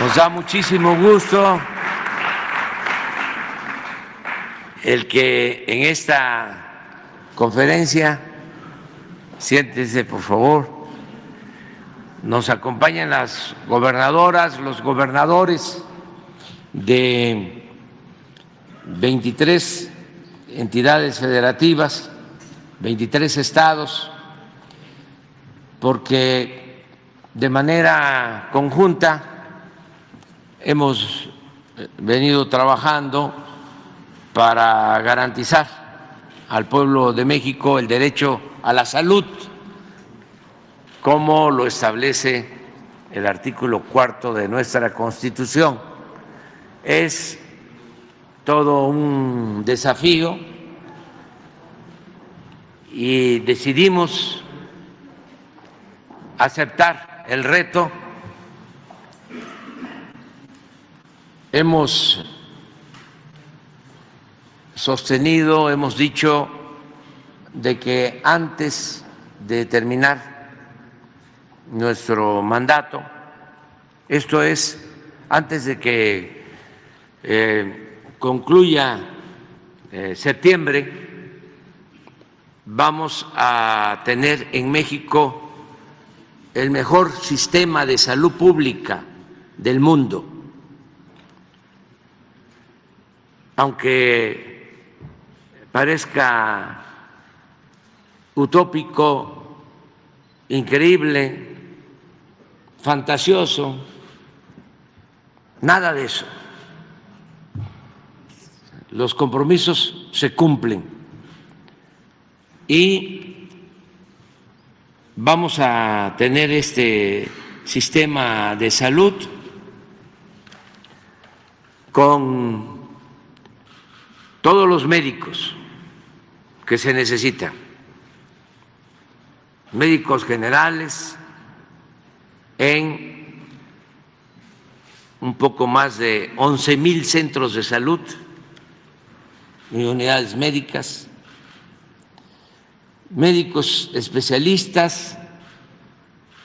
Nos da muchísimo gusto el que en esta conferencia, siéntese por favor, nos acompañen las gobernadoras, los gobernadores de 23 entidades federativas, 23 estados, porque de manera conjunta hemos venido trabajando para garantizar al pueblo de México el derecho a la salud, como lo establece el artículo 4 de nuestra Constitución. Es todo un desafío y decidimos aceptar el reto. Hemos sostenido, hemos dicho de que antes de terminar nuestro mandato, esto es, antes de que concluya septiembre, vamos a tener en México el mejor sistema de salud pública del mundo. Aunque parezca utópico, increíble, fantasioso, nada de eso. Los compromisos se cumplen y vamos a tener este sistema de salud con todos los médicos que se necesitan, médicos generales en un poco más de 11,000 centros de salud y unidades médicas, médicos especialistas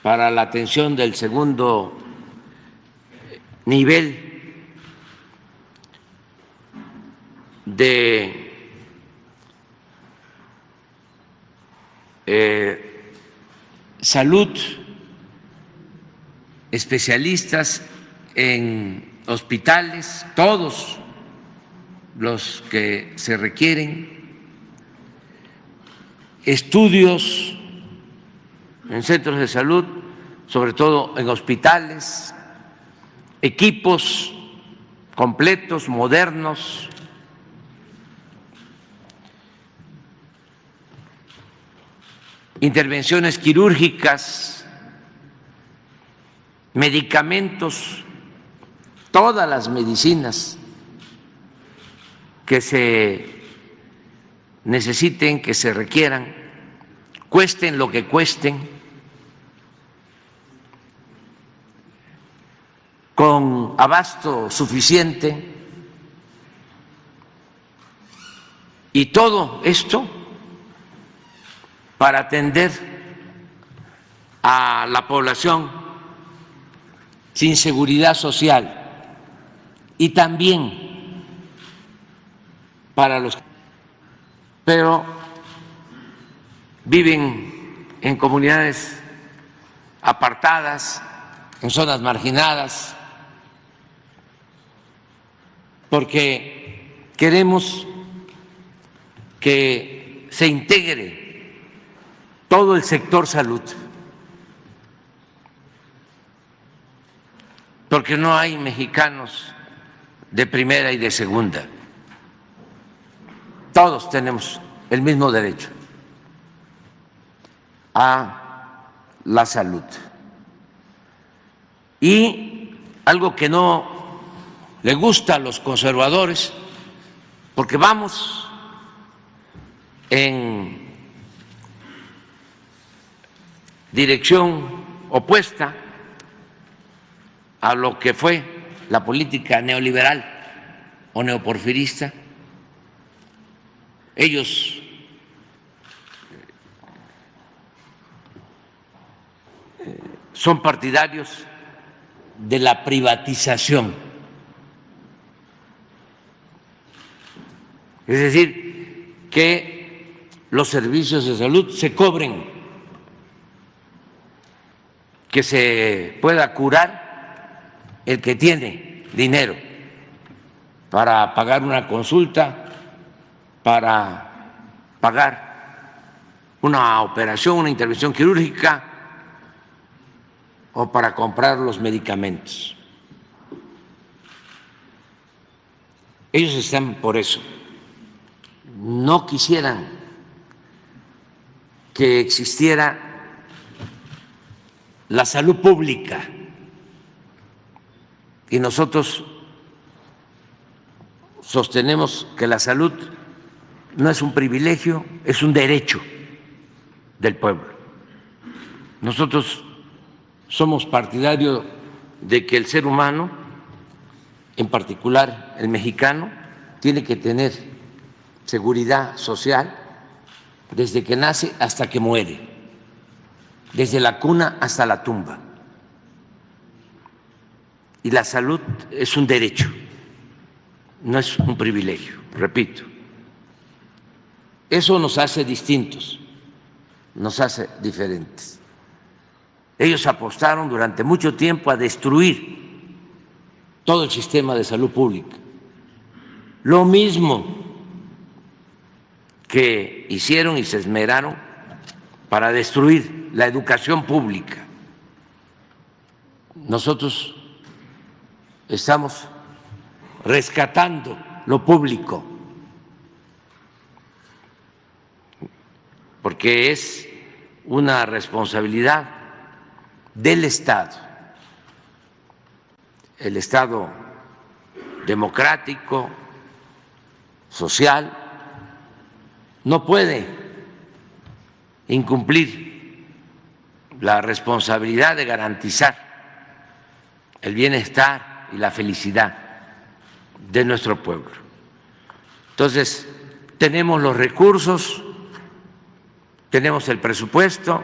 para la atención del segundo nivel de salud, especialistas en hospitales, todos los que se requieren, estudios en centros de salud, sobre todo en hospitales, equipos completos, modernos, intervenciones quirúrgicas, medicamentos, todas las medicinas que se necesiten, que se requieran, cuesten lo que cuesten, con abasto suficiente, y todo esto para atender a la población sin seguridad social y también para los pero viven en comunidades apartadas, en zonas marginadas, porque queremos que se integre todo el sector salud, porque no hay mexicanos de primera y de segunda, todos tenemos el mismo derecho a la salud. Y algo que no le gusta a los conservadores, porque vamos en dirección opuesta a lo que fue la política neoliberal o neoporfirista. Ellos son partidarios de la privatización. Es decir, que los servicios de salud se cobren, que se pueda curar el que tiene dinero para pagar una consulta, para pagar una operación, una intervención quirúrgica o para comprar los medicamentos. Ellos están por eso. No quisieran que existiera la salud pública y nosotros sostenemos que la salud no es un privilegio, es un derecho del pueblo. Nosotros somos partidarios de que el ser humano, en particular el mexicano, tiene que tener seguridad social desde que nace hasta que muere, desde la cuna hasta la tumba. Y la salud es un derecho, no es un privilegio, repito. Eso nos hace distintos, nos hace diferentes. Ellos apostaron durante mucho tiempo a destruir todo el sistema de salud pública. Lo mismo que hicieron y se esmeraron para destruir la educación pública. Nosotros estamos rescatando lo público, porque es una responsabilidad del Estado. El Estado democrático, social, no puede incumplir la responsabilidad de garantizar el bienestar y la felicidad de nuestro pueblo. Entonces, tenemos los recursos, tenemos el presupuesto,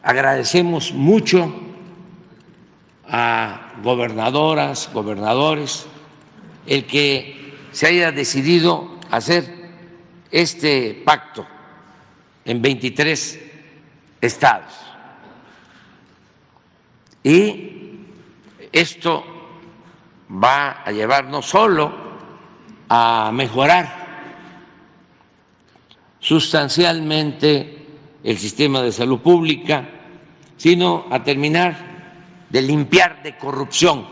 agradecemos mucho a gobernadoras, gobernadores, el que se haya decidido hacer este pacto en 23 estados. Y esto va a llevar no solo a mejorar sustancialmente el sistema de salud pública, sino a terminar de limpiar de corrupción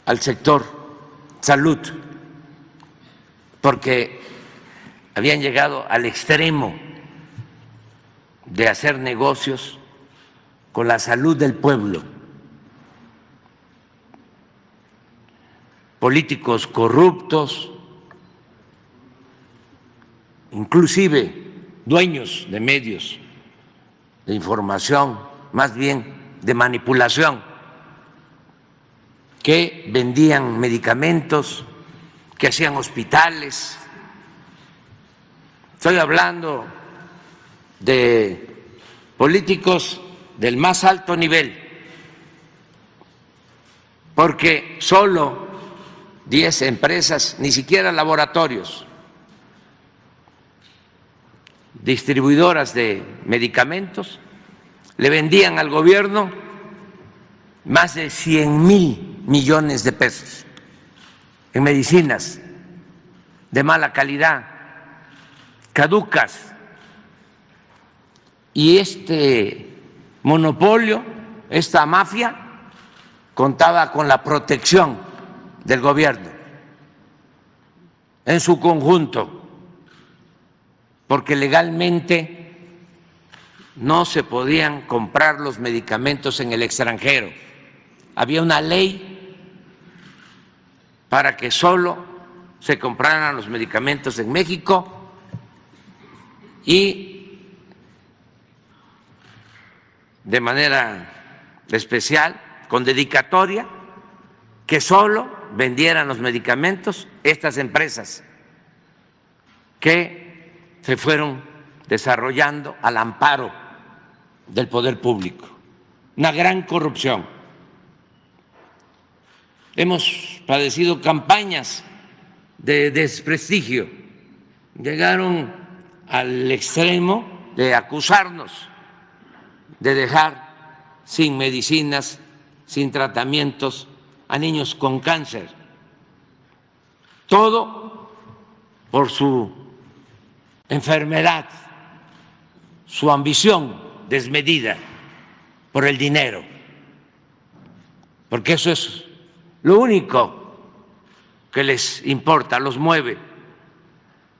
al sector salud, porque habían llegado al extremo de hacer negocios con la salud del pueblo. Políticos corruptos, inclusive dueños de medios de información, más bien de manipulación, que vendían medicamentos, que hacían hospitales. Estoy hablando de políticos del más alto nivel, porque solo 10 empresas, ni siquiera laboratorios, distribuidoras de medicamentos, le vendían al gobierno más de 100,000 millones de pesos en medicinas de mala calidad, caducas. Y este monopolio, esta mafia, contaba con la protección del gobierno en su conjunto, porque legalmente no se podían comprar los medicamentos en el extranjero. Había una ley para que solo se compraran los medicamentos en México y de manera especial, con dedicatoria, que solo vendieran los medicamentos estas empresas que se fueron desarrollando al amparo del poder público. una gran corrupción. Hemos padecido campañas de desprestigio. Llegaron al extremo de acusarnos de dejar sin medicinas, sin tratamientos a niños con cáncer. Todo por su enfermedad, su ambición desmedida por el dinero, porque eso es lo único que les importa, los mueve,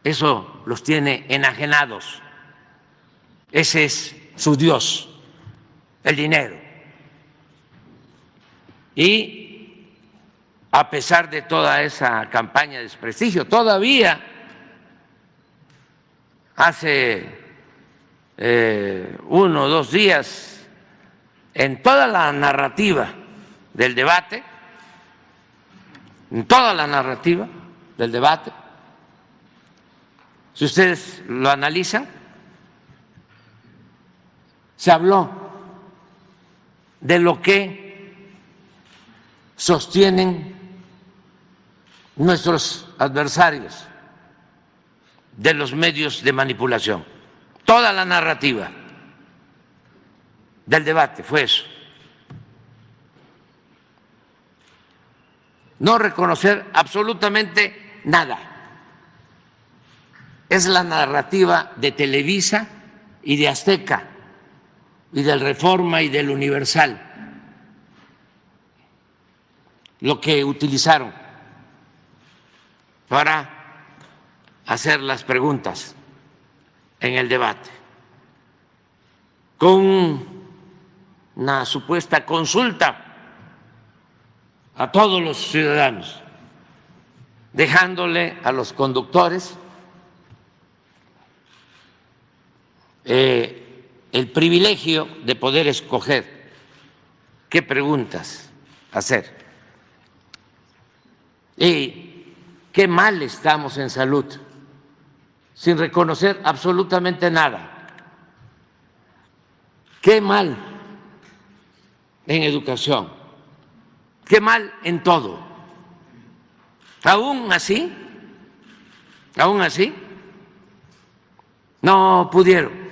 eso los tiene enajenados, ese es su Dios, el dinero. Y a pesar de toda esa campaña de desprestigio, todavía hace 1 o 2 días, en toda la narrativa del debate, si ustedes lo analizan, se habló de lo que sostienen nuestros adversarios de los medios de manipulación. Toda la narrativa del debate fue eso. No reconocer absolutamente nada. Es la narrativa de Televisa y de Azteca y del Reforma y del Universal lo que utilizaron para hacer las preguntas en el debate, con una supuesta consulta a todos los ciudadanos, dejándole a los conductores el privilegio de poder escoger qué preguntas hacer. Y qué mal estamos en salud, sin reconocer absolutamente nada. Qué mal en educación, qué mal en todo. Aún así, no pudieron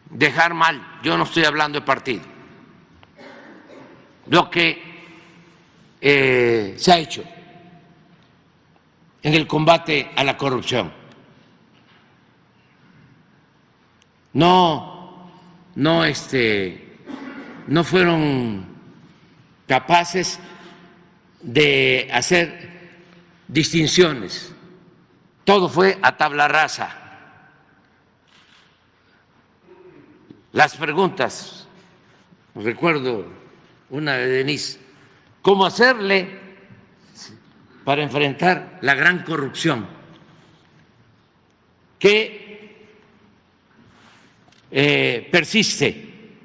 dejar mal, yo no estoy hablando de partido, lo que se ha hecho en el combate a la corrupción. No fueron capaces de hacer distinciones, todo fue a tabla rasa. Las preguntas, recuerdo una de Denise, ¿cómo hacerle para enfrentar la gran corrupción que persiste,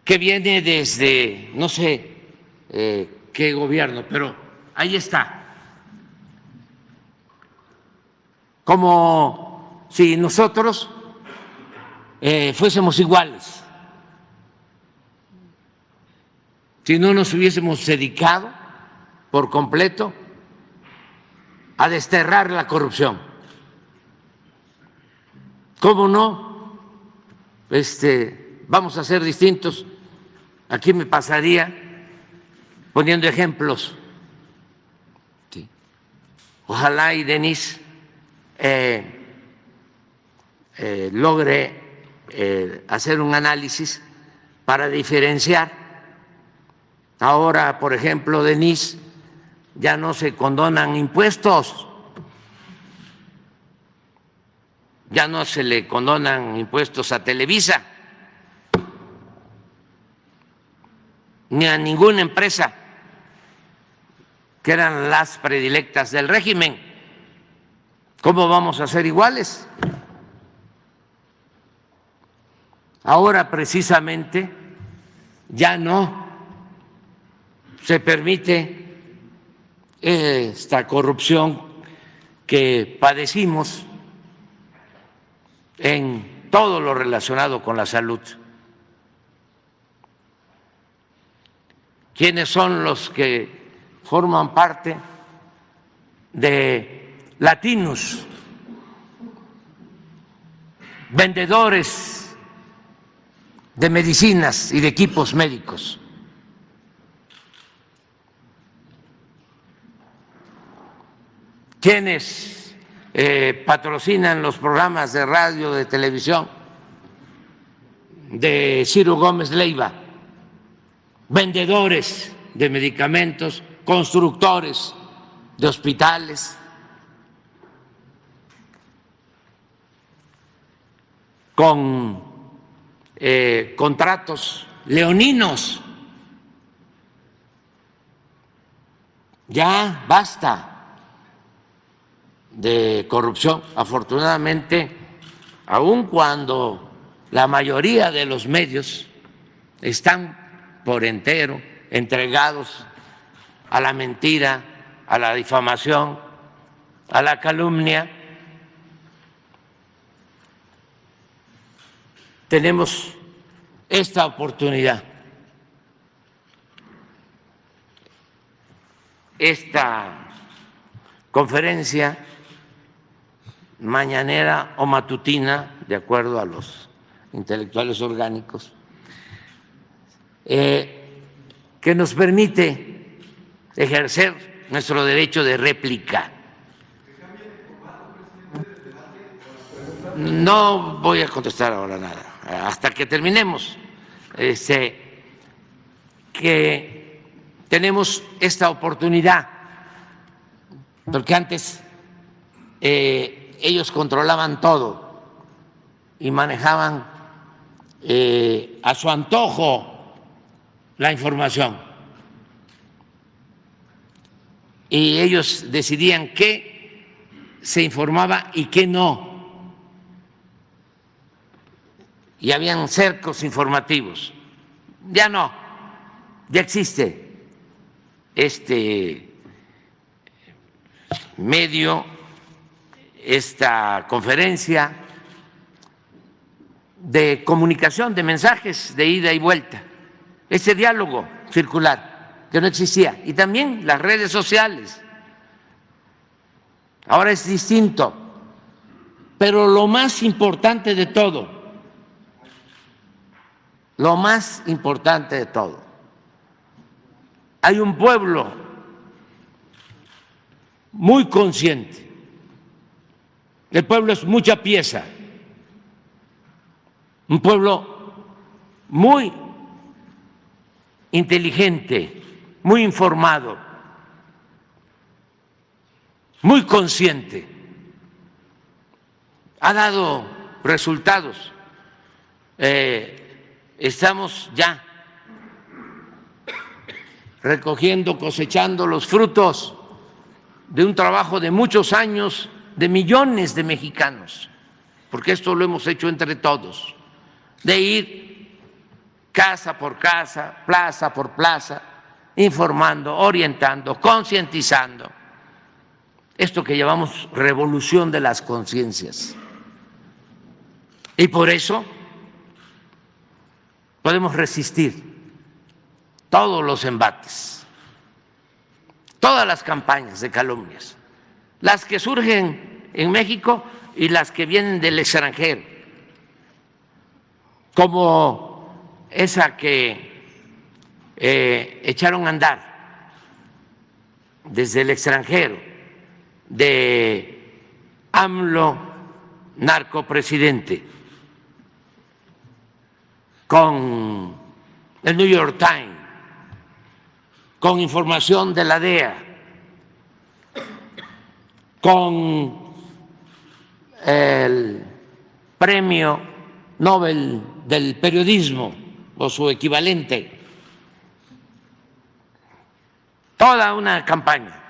que viene desde no sé qué gobierno, pero ahí está, como si nosotros fuésemos iguales, si no nos hubiésemos dedicado por completo a desterrar la corrupción. ¿Cómo no? Vamos a ser distintos. Aquí me pasaría poniendo ejemplos. Sí. Ojalá y Denise logre hacer un análisis para diferenciar. Ahora, por ejemplo, Denise, ya no se condonan impuestos, ya no se le condonan impuestos a Televisa, ni a ninguna empresa, que eran las predilectas del régimen. ¿Cómo vamos a ser iguales? Ahora precisamente ya no se permite esta corrupción que padecimos en todo lo relacionado con la salud. ¿Quiénes son los que forman parte de Latinus? Vendedores de medicinas y de equipos médicos. ¿Quiénes patrocinan los programas de radio, de televisión de Ciro Gómez Leiva? Vendedores de medicamentos, constructores de hospitales, con contratos leoninos. Ya basta de corrupción. Afortunadamente, aun cuando la mayoría de los medios están por entero entregados a la mentira, a la difamación, a la calumnia, tenemos esta oportunidad, esta conferencia mañanera o matutina, de acuerdo a los intelectuales orgánicos, que nos permite ejercer nuestro derecho de réplica. No voy a contestar ahora nada, hasta que terminemos. Que tenemos esta oportunidad, porque antes ellos controlaban todo y manejaban a su antojo la información, y ellos decidían qué se informaba y qué no, y habían cercos informativos. Ya no, ya existe este medio, esta conferencia de comunicación de mensajes de ida y vuelta, ese diálogo circular que no existía, y también las redes sociales. Ahora es distinto, pero lo más importante de todo, hay un pueblo muy consciente. El pueblo es mucha pieza, un pueblo muy inteligente, muy informado, muy consciente. Ha dado resultados. Estamos ya recogiendo, cosechando los frutos de un trabajo de muchos años de millones de mexicanos, porque esto lo hemos hecho entre todos, de ir casa por casa, plaza por plaza, informando, orientando, concientizando. Esto que llamamos revolución de las conciencias. Y por eso podemos resistir todos los embates, todas las campañas de calumnias, las que surgen en México y las que vienen del extranjero, como esa que echaron a andar desde el extranjero de AMLO narcopresidente, con el New York Times, con información de la DEA, con el Premio Nobel del Periodismo o su equivalente, toda una campaña.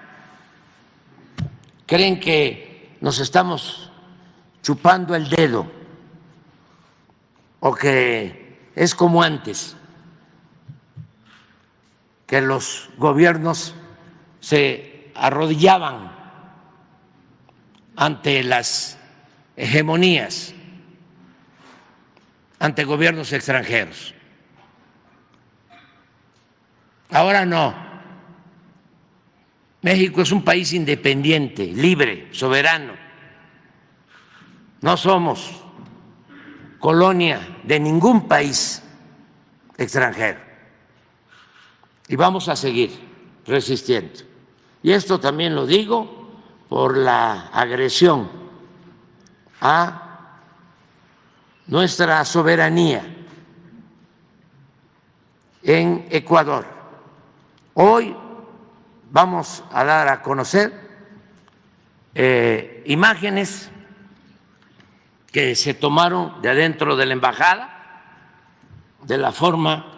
Creen que nos estamos chupando el dedo o que es como antes, que los gobiernos se arrodillaban ante las hegemonías ante gobiernos extranjeros. Ahora no. México es un país independiente, libre, soberano. No somos colonia de ningún país extranjero. Y vamos a seguir resistiendo. Y esto también lo digo por la agresión a nuestra soberanía en Ecuador. Hoy vamos a dar a conocer imágenes que se tomaron de adentro de la embajada, de la forma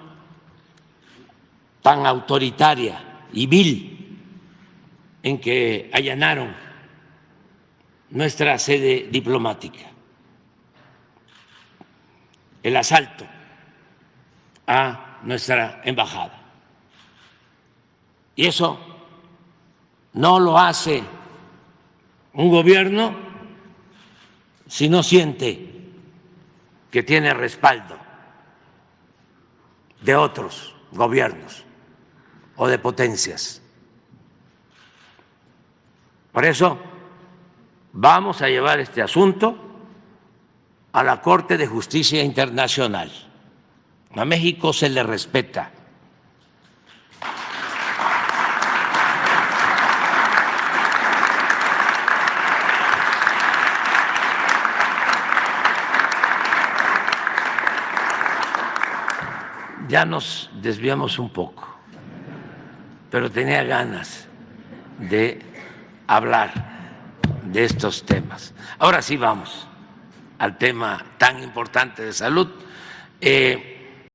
tan autoritaria y vil en que allanaron nuestra sede diplomática, el asalto a nuestra embajada. Y eso no lo hace un gobierno si no siente que tiene respaldo de otros gobiernos o de potencias. Por eso vamos a llevar este asunto a la Corte de Justicia Internacional. A México se le respeta. Ya nos desviamos un poco, pero tenía ganas de hablar de estos temas. Ahora sí vamos al tema tan importante de salud.